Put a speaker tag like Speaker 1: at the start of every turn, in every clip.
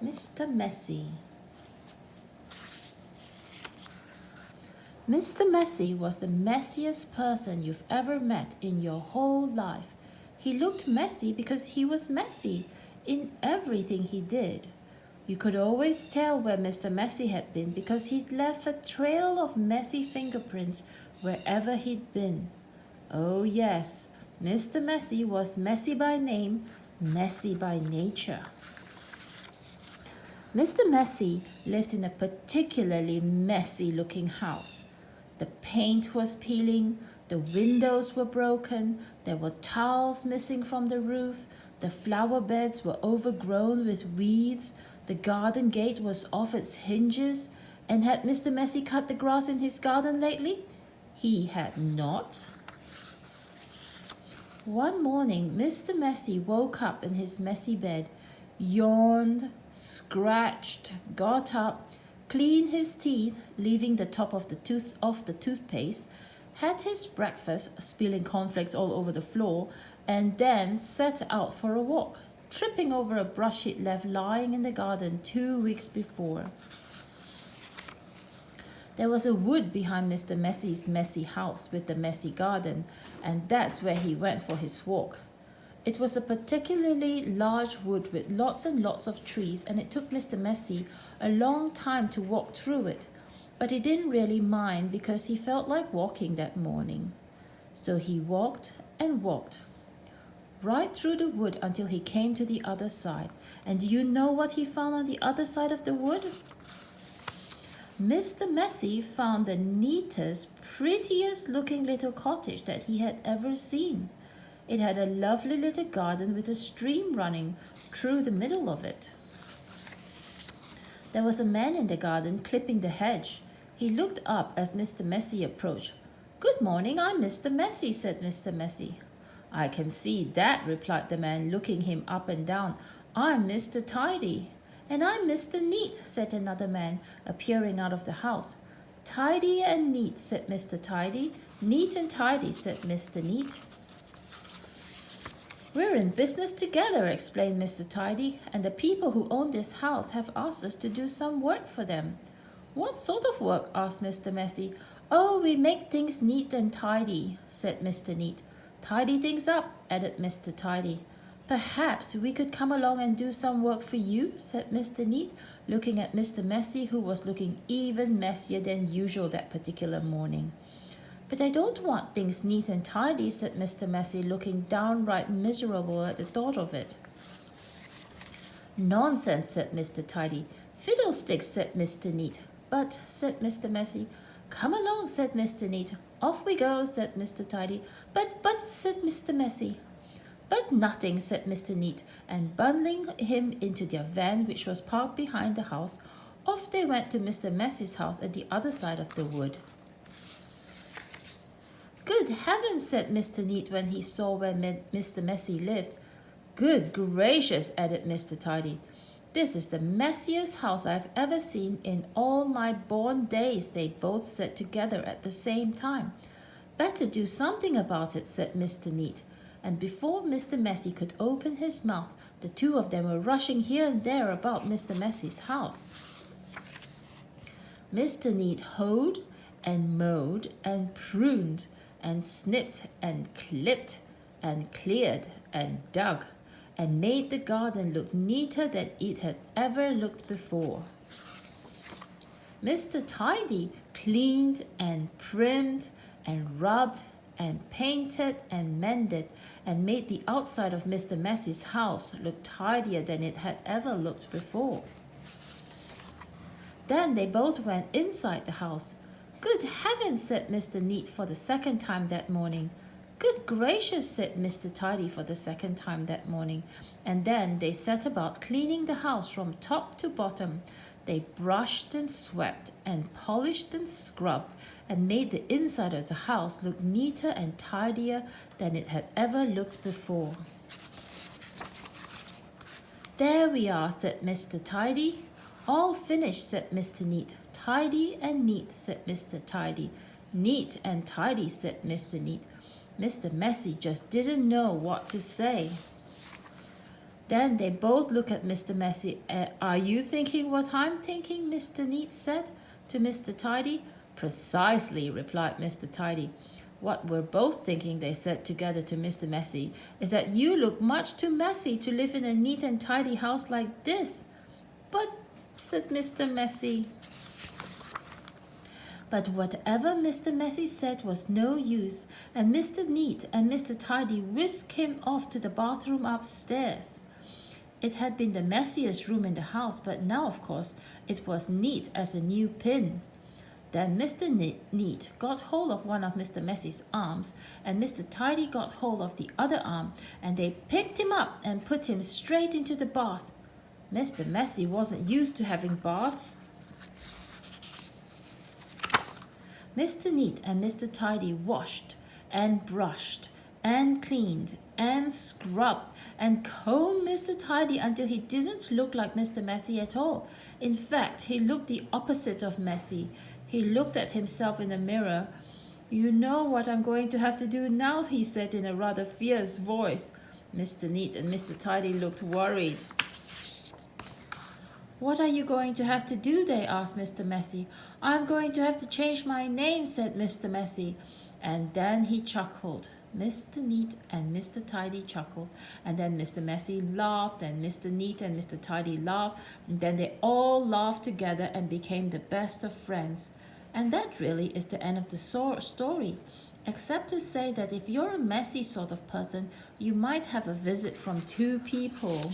Speaker 1: Mr. Messy. Mr. Messy was the messiest person you've ever met in your whole life. He looked messy because he was messy in everything he did. You could always tell where Mr. Messy had been because he'd left a trail of messy fingerprints wherever he'd been. Oh, yes, Mr. Messy was messy by name, messy by nature. Mr. Messy lived in a particularly messy looking house. The paint was peeling, the windows were broken, there were tiles missing from the roof, the flower beds were overgrown with weeds, the garden gate was off its hinges, and had Mr. Messy cut the grass in his garden lately? He had not. One morning, Mr. Messy woke up in his messy bed, yawned, scratched, got up, cleaned his teeth, leaving the top of the toothpaste, had his breakfast, spilling cornflakes all over the floor, and then set out for a walk, tripping over a brush he'd left lying in the garden 2 weeks before. There was a wood behind Mr. Messy's messy house with the messy garden, and that's where he went for his walk. It was a particularly large wood with lots and lots of trees, and it took Mr. Messy a long time to walk through it, but he didn't really mind because he felt like walking that morning. So he walked and walked, right through the wood until he came to the other side. And do you know what he found on the other side of the wood? Mr. Messy found the neatest, prettiest looking little cottage that he had ever seen. It had a lovely little garden with a stream running through the middle of it. There was a man in the garden clipping the hedge. He looked up as Mr. Messy approached. "Good morning, I'm Mr. Messy," said Mr. Messy. "I can see that," replied the man, looking him up and down. "I'm Mr. Tidy." "And I'm Mr. Neat," said another man, appearing out of the house. "Tidy and neat," said Mr. Tidy. "Neat and tidy," said Mr. Neat. "We're in business together," explained Mr. Tidy, "and the people who own this house have asked us to do some work for them." "What sort of work?" asked Mr. Messy. "Oh, we make things neat and tidy," said Mr. Neat. "Tidy things up," added Mr. Tidy. "Perhaps we could come along and do some work for you," said Mr. Neat, looking at Mr. Messy, who was looking even messier than usual that particular morning. "But I don't want things neat and tidy," said Mr. Messy, looking downright miserable at the thought of it. "Nonsense," said Mr. Tidy. "Fiddlesticks," said Mr. Neat. "But," said Mr. Messy. "Come along," said Mr. Neat. "Off we go," said Mr. Tidy. But," said Mr. Messy. "But nothing," said Mr. Neat, and bundling him into their van, which was parked behind the house, off they went to Mr. Messy's house at the other side of the wood. "Good heavens," said Mr. Neat when he saw where Mr. Messy lived. "Good gracious," added Mr. Tidy. "This is the messiest house I've ever seen in all my born days," they both said together at the same time. "Better do something about it," said Mr. Neat. And before Mr. Messy could open his mouth, the two of them were rushing here and there about Mr. Messy's house. Mr. Neat hoed and mowed and pruned and snipped and clipped and cleared and dug and made the garden look neater than it had ever looked before. Mr. Tidy cleaned and trimmed and rubbed and painted and mended and made the outside of Mr. Messy's house look tidier than it had ever looked before. Then they both went inside the house. "Good heavens," said Mr. Neat for the second time that morning. "Good gracious," said Mr. Tidy for the second time that morning. And then they set about cleaning the house from top to bottom. They brushed and swept and polished and scrubbed and made the inside of the house look neater and tidier than it had ever looked before. "There we are," said Mr. Tidy. "All finished," said Mr. Neat. "Tidy and neat," said Mr. Tidy. "Neat and tidy," said Mr. Neat. Mr. Messy just didn't know what to say. Then they both look at Mr. Messy. Are you thinking what I'm thinking? Mr. Neat said to Mr. Tidy. Precisely, replied Mr. Tidy. What we're both thinking, they said together to Mr. Messy, is that you look much too messy to live in a neat and tidy house like this. But, said Mr. Messy. But whatever Mr. Messy said was no use, and Mr. Neat and Mr. Tidy whisked him off to the bathroom upstairs. It had been the messiest room in the house, but now, of course, it was neat as a new pin. Then Mr. Neat got hold of one of Mr. Messy's arms, and Mr. Tidy got hold of the other arm, and they picked him up and put him straight into the bath. Mr. Messy wasn't used to having baths. Mr. Neat and Mr. Tidy washed and brushed and cleaned and scrubbed and combed Mr. Tidy until he didn't look like Mr. Messy at all. In fact, he looked the opposite of messy. He looked at himself in the mirror. You know what I'm going to have to do now, he said in a rather fierce voice. Mr. Neat and Mr. Tidy looked worried. What are you going to have to do? They asked Mr. Messy. I'm going to have to change my name, said Mr. Messy. And then he chuckled. Mr. Neat and Mr. Tidy chuckled. And then Mr. Messy laughed, and Mr. Neat and Mr. Tidy laughed. And then they all laughed together and became the best of friends. And that really is the end of the story. Except to say that if you're a messy sort of person, you might have a visit from two people.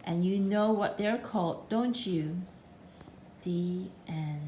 Speaker 1: And you know what they're called, don't you? The end.